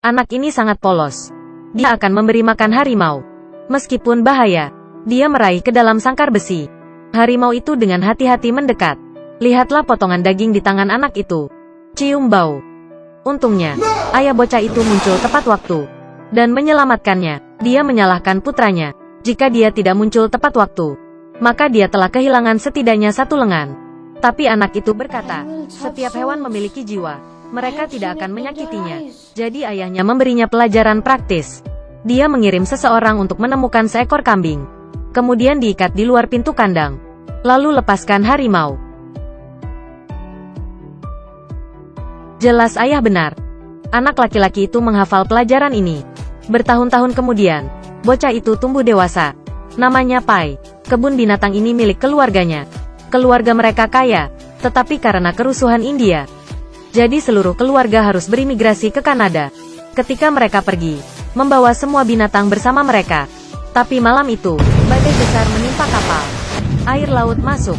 Anak ini sangat polos. Dia akan memberi makan harimau. Meskipun bahaya, dia meraih ke dalam sangkar besi. Harimau itu dengan hati-hati mendekat. Lihatlah potongan daging di tangan anak itu. Cium bau. Untungnya, ayah bocah itu muncul tepat waktu dan menyelamatkannya. Dia menyalahkan putranya. Jika dia tidak muncul tepat waktu, maka dia telah kehilangan setidaknya satu lengan. Tapi anak itu berkata, setiap hewan memiliki jiwa. Mereka tidak akan menyakitinya. Jadi ayahnya memberinya pelajaran praktis. Dia mengirim seseorang untuk menemukan seekor kambing. Kemudian diikat di luar pintu kandang. Lalu lepaskan harimau. Jelas ayah benar. Anak laki-laki itu menghafal pelajaran ini. Bertahun-tahun kemudian, bocah itu tumbuh dewasa. Namanya Pai. Kebun binatang ini milik keluarganya. Keluarga mereka kaya, tetapi karena kerusuhan India, jadi seluruh keluarga harus berimigrasi ke Kanada. Ketika mereka pergi, membawa semua binatang bersama mereka. Tapi malam itu, badai besar menimpa kapal. Air laut masuk.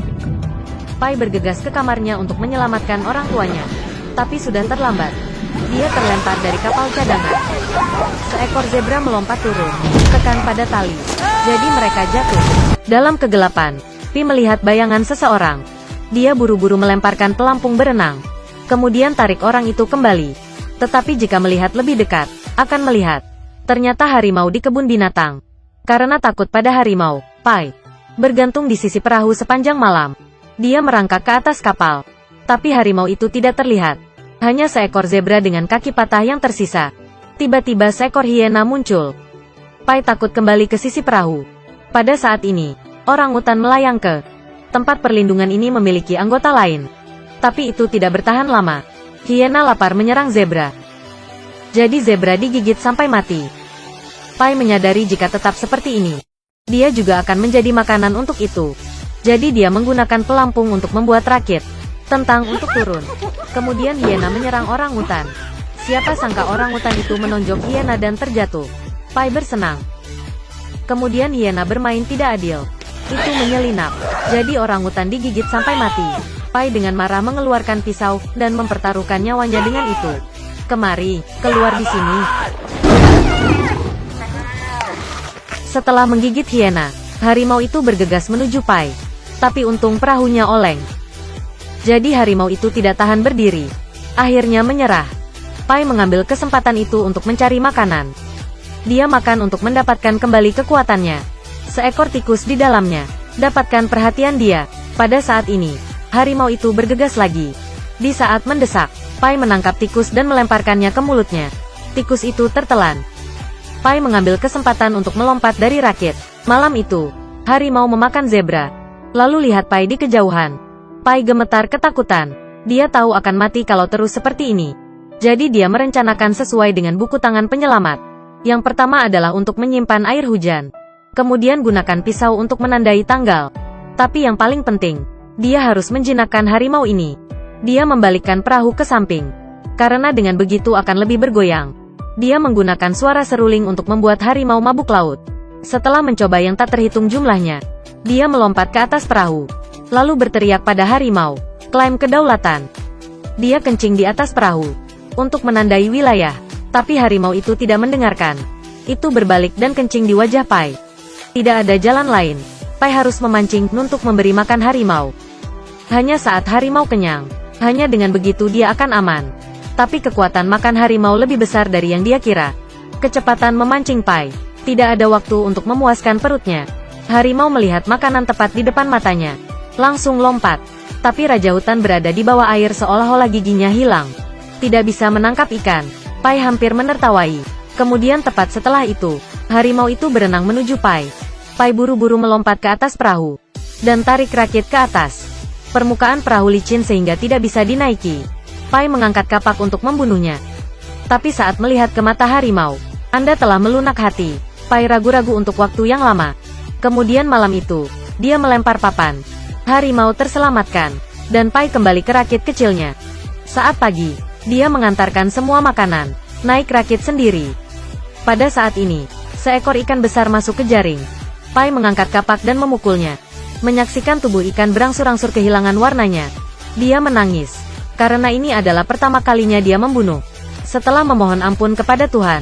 Pai bergegas ke kamarnya untuk menyelamatkan orang tuanya. Tapi sudah terlambat. Dia terlempar dari kapal cadangan. Seekor zebra melompat turun, tekan pada tali. Jadi mereka jatuh. Dalam kegelapan, Pi melihat bayangan seseorang. Dia buru-buru melemparkan pelampung berenang. Kemudian tarik orang itu kembali. Tetapi jika melihat lebih dekat, akan melihat. Ternyata harimau di kebun binatang. Karena takut pada harimau, Pai bergantung di sisi perahu sepanjang malam. Dia merangkak ke atas kapal. Tapi harimau itu tidak terlihat. Hanya seekor zebra dengan kaki patah yang tersisa. Tiba-tiba seekor hiena muncul. Pai takut kembali ke sisi perahu. Pada saat ini, orang utan melayang ke tempat perlindungan ini memiliki anggota lain. Tapi itu tidak bertahan lama. Hiena lapar menyerang zebra. Jadi zebra digigit sampai mati. Pai menyadari jika tetap seperti ini, dia juga akan menjadi makanan untuk itu. Jadi dia menggunakan pelampung untuk membuat rakit tentang untuk turun. Kemudian hiena menyerang orang utan. Siapa sangka orang utan itu menonjok hiena dan terjatuh. Pai bersenang. Kemudian hiena bermain tidak adil. Itu menyelinap. Jadi orang utan digigit sampai mati. Pai dengan marah mengeluarkan pisau, dan mempertaruhkan nyawanya dengan itu. Kemari, keluar di sini. Setelah menggigit hiena, harimau itu bergegas menuju Pai. Tapi untung perahunya oleng. Jadi harimau itu tidak tahan berdiri. Akhirnya menyerah. Pai mengambil kesempatan itu untuk mencari makanan. Dia makan untuk mendapatkan kembali kekuatannya. Seekor tikus di dalamnya. Dapatkan perhatian dia. Pada saat ini, harimau itu bergegas lagi. Di saat mendesak, Pai menangkap tikus dan melemparkannya ke mulutnya. Tikus itu tertelan. Pai mengambil kesempatan untuk melompat dari rakit. Malam itu, harimau memakan zebra. Lalu lihat Pai di kejauhan. Pai gemetar ketakutan. Dia tahu akan mati kalau terus seperti ini. Jadi dia merencanakan sesuai dengan buku tangan penyelamat. Yang pertama adalah untuk menyimpan air hujan. Kemudian gunakan pisau untuk menandai tanggal. Tapi yang paling penting, dia harus menjinakkan harimau ini. Dia membalikkan perahu ke samping. Karena dengan begitu akan lebih bergoyang. Dia menggunakan suara seruling untuk membuat harimau mabuk laut. Setelah mencoba yang tak terhitung jumlahnya, dia melompat ke atas perahu. Lalu berteriak pada harimau, klaim kedaulatan. Dia kencing di atas perahu untuk menandai wilayah. Tapi harimau itu tidak mendengarkan. Itu berbalik dan kencing di wajah Pai. Tidak ada jalan lain. Pai harus memancing untuk memberi makan harimau. Hanya saat harimau kenyang, hanya dengan begitu dia akan aman. Tapi kekuatan makan harimau lebih besar dari yang dia kira. Kecepatan memancing Pai. Tidak ada waktu untuk memuaskan perutnya. Harimau melihat makanan tepat di depan matanya. Langsung lompat. Tapi Raja Hutan berada di bawah air seolah-olah giginya hilang. Tidak bisa menangkap ikan. Pai hampir menertawai. Kemudian tepat setelah itu, harimau itu berenang menuju Pai. Pai buru-buru melompat ke atas perahu dan tarik rakit ke atas. Permukaan perahu licin sehingga tidak bisa dinaiki. Pai mengangkat kapak untuk membunuhnya. Tapi saat melihat ke mata harimau, Anda telah melunak hati. Pai ragu-ragu untuk waktu yang lama. Kemudian malam itu, dia melempar papan. Harimau terselamatkan, dan Pai kembali ke rakit kecilnya. Saat pagi, dia mengantarkan semua makanan, naik rakit sendiri. Pada saat ini, seekor ikan besar masuk ke jaring. Pai mengangkat kapak dan memukulnya. Menyaksikan tubuh ikan berangsur-angsur kehilangan warnanya, dia menangis. Karena ini adalah pertama kalinya dia membunuh Setelah memohon ampun kepada Tuhan,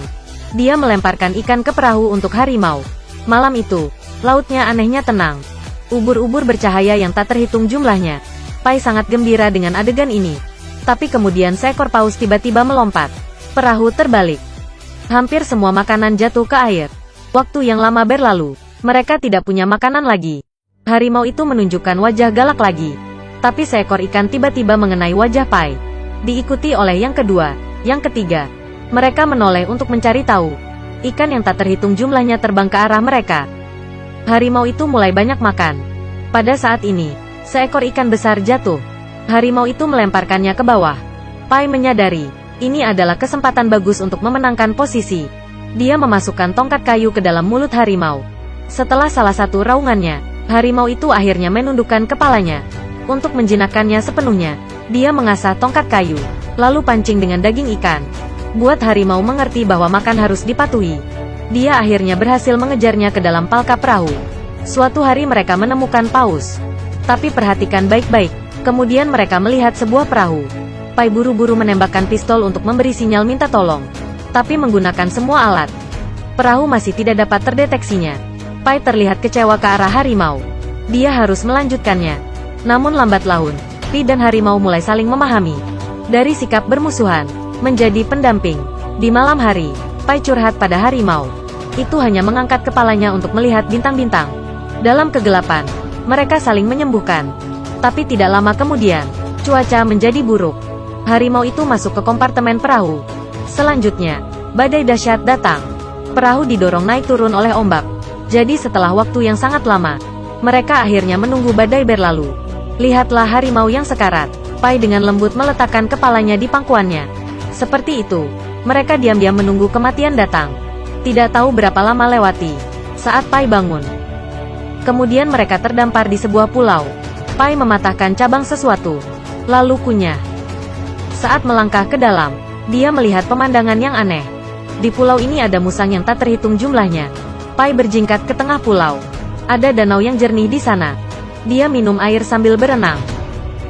dia melemparkan ikan ke perahu untuk harimau. Malam itu, lautnya anehnya tenang. Ubur-ubur bercahaya yang tak terhitung jumlahnya. Pai sangat gembira dengan adegan ini. Tapi kemudian seekor paus tiba-tiba melompat. Perahu terbalik. Hampir semua makanan jatuh ke air. Waktu yang lama berlalu. Mereka tidak punya makanan lagi. Harimau itu menunjukkan wajah galak lagi. Tapi seekor ikan tiba-tiba mengenai wajah Pai. Diikuti oleh yang kedua, yang ketiga. Mereka menoleh untuk mencari tahu. Ikan yang tak terhitung jumlahnya terbang ke arah mereka. Harimau itu mulai banyak makan. Pada saat ini, seekor ikan besar jatuh. Harimau itu melemparkannya ke bawah. Pai menyadari, ini adalah kesempatan bagus untuk memenangkan posisi. Dia memasukkan tongkat kayu ke dalam mulut harimau. Setelah salah satu raungannya, harimau itu akhirnya menundukkan kepalanya. Untuk menjinakkannya sepenuhnya, dia mengasah tongkat kayu, lalu pancing dengan daging ikan. Buat harimau mengerti bahwa makan harus dipatuhi. Dia akhirnya berhasil mengejarnya ke dalam palka perahu. Suatu hari mereka menemukan paus. Tapi perhatikan baik-baik, kemudian mereka melihat sebuah perahu. Pai buru-buru menembakkan pistol untuk memberi sinyal minta tolong. Tapi menggunakan semua alat, perahu masih tidak dapat terdeteksinya. Pai terlihat kecewa ke arah harimau. Dia harus melanjutkannya. Namun lambat laun, Pi dan harimau mulai saling memahami. Dari sikap bermusuhan, menjadi pendamping. Di malam hari, Pai curhat pada harimau. Itu hanya mengangkat kepalanya untuk melihat bintang-bintang. Dalam kegelapan, mereka saling menyembuhkan. Tapi tidak lama kemudian, cuaca menjadi buruk. Harimau itu masuk ke kompartemen perahu. Selanjutnya, badai dahsyat datang. Perahu didorong naik turun oleh ombak. Jadi setelah waktu yang sangat lama, mereka akhirnya menunggu badai berlalu. Lihatlah harimau yang sekarat. Pai dengan lembut meletakkan kepalanya di pangkuannya. Seperti itu, mereka diam-diam menunggu kematian datang. Tidak tahu berapa lama lewati saat Pai bangun. Kemudian mereka terdampar di sebuah pulau. Pai mematahkan cabang sesuatu, lalu kunyah. Saat melangkah ke dalam, dia melihat pemandangan yang aneh. Di pulau ini ada musang yang tak terhitung jumlahnya. Pai berjingkat ke tengah pulau. Ada danau yang jernih di sana. Dia minum air sambil berenang.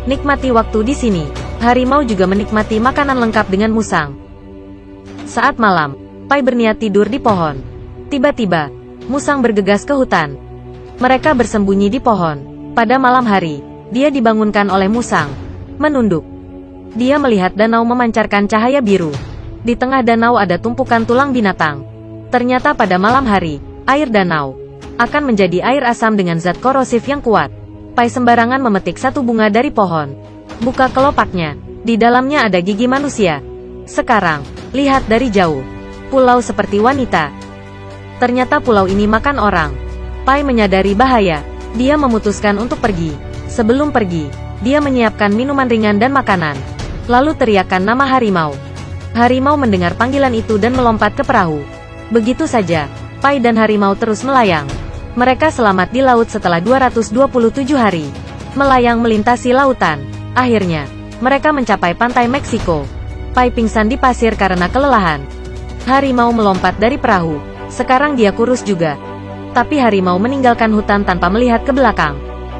Nikmati waktu di sini. Harimau juga menikmati makanan lengkap dengan musang. Saat malam, Pai berniat tidur di pohon. Tiba-tiba, musang bergegas ke hutan. Mereka bersembunyi di pohon. Pada malam hari, dia dibangunkan oleh musang. Menunduk. Dia melihat danau memancarkan cahaya biru. Di tengah danau ada tumpukan tulang binatang. Ternyata pada malam hari, air danau akan menjadi air asam dengan zat korosif yang kuat. Pai sembarangan memetik satu bunga dari pohon. Buka kelopaknya. Di dalamnya ada gigi manusia. Sekarang, lihat dari jauh. Pulau seperti wanita. Ternyata pulau ini makan orang. Pai menyadari bahaya. Dia memutuskan untuk pergi. Sebelum pergi, dia menyiapkan minuman ringan dan makanan. Lalu teriakkan nama harimau. Harimau mendengar panggilan itu dan melompat ke perahu. Begitu saja, Pai dan harimau terus melayang. Mereka selamat di laut setelah 227 hari. Melayang melintasi lautan. Akhirnya, mereka mencapai pantai Meksiko. Pai pingsan di pasir karena kelelahan. Harimau melompat dari perahu. Sekarang dia kurus juga. Tapi harimau meninggalkan hutan tanpa melihat ke belakang.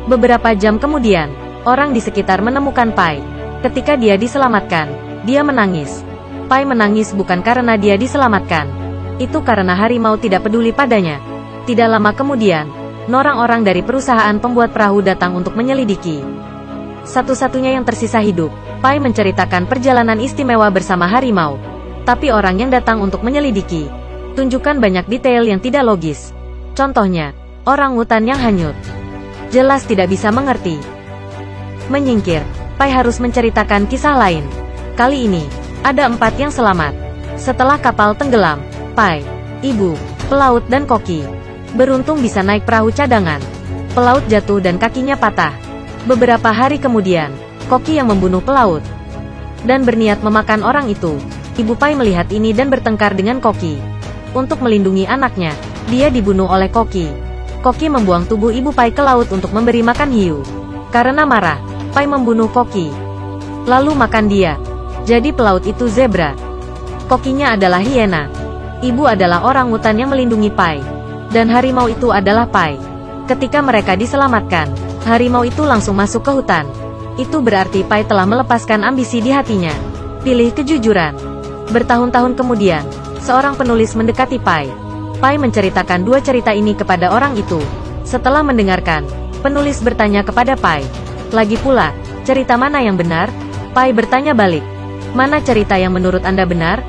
Beberapa jam kemudian, orang di sekitar menemukan Pai. Ketika dia diselamatkan, dia menangis. Pai menangis bukan karena dia diselamatkan. Itu karena harimau tidak peduli padanya. Tidak lama kemudian, orang-orang dari perusahaan pembuat perahu datang untuk menyelidiki. Satu-satunya yang tersisa hidup, Pai menceritakan perjalanan istimewa bersama harimau. Tapi orang yang datang untuk menyelidiki, tunjukkan banyak detail yang tidak logis. Contohnya, orang hutan yang hanyut. Jelas tidak bisa mengerti. Menyingkir, Pai harus menceritakan kisah lain. Kali ini, ada 4 yang selamat. Setelah kapal tenggelam, Pai, ibu, pelaut dan koki beruntung bisa naik perahu cadangan. Pelaut jatuh dan kakinya patah. Beberapa hari kemudian, koki yang membunuh pelaut dan berniat memakan orang itu. Ibu Pai melihat ini dan bertengkar dengan koki. Untuk melindungi anaknya, dia dibunuh oleh koki. Koki membuang tubuh ibu Pai ke laut untuk memberi makan hiu. Karena marah, Pai membunuh koki, lalu makan dia. Jadi pelaut itu zebra. Kokinya adalah hiena. Ibu adalah orang hutan yang melindungi Pai. Dan harimau itu adalah Pai. Ketika mereka diselamatkan, harimau itu langsung masuk ke hutan. Itu berarti Pai telah melepaskan ambisi di hatinya. Pilih kejujuran. Bertahun-tahun kemudian, seorang penulis mendekati Pai. Pai menceritakan dua cerita ini kepada orang itu. Setelah mendengarkan, penulis bertanya kepada Pai, "Lagi pula, cerita mana yang benar?" Pai bertanya balik, "Mana cerita yang menurut Anda benar?"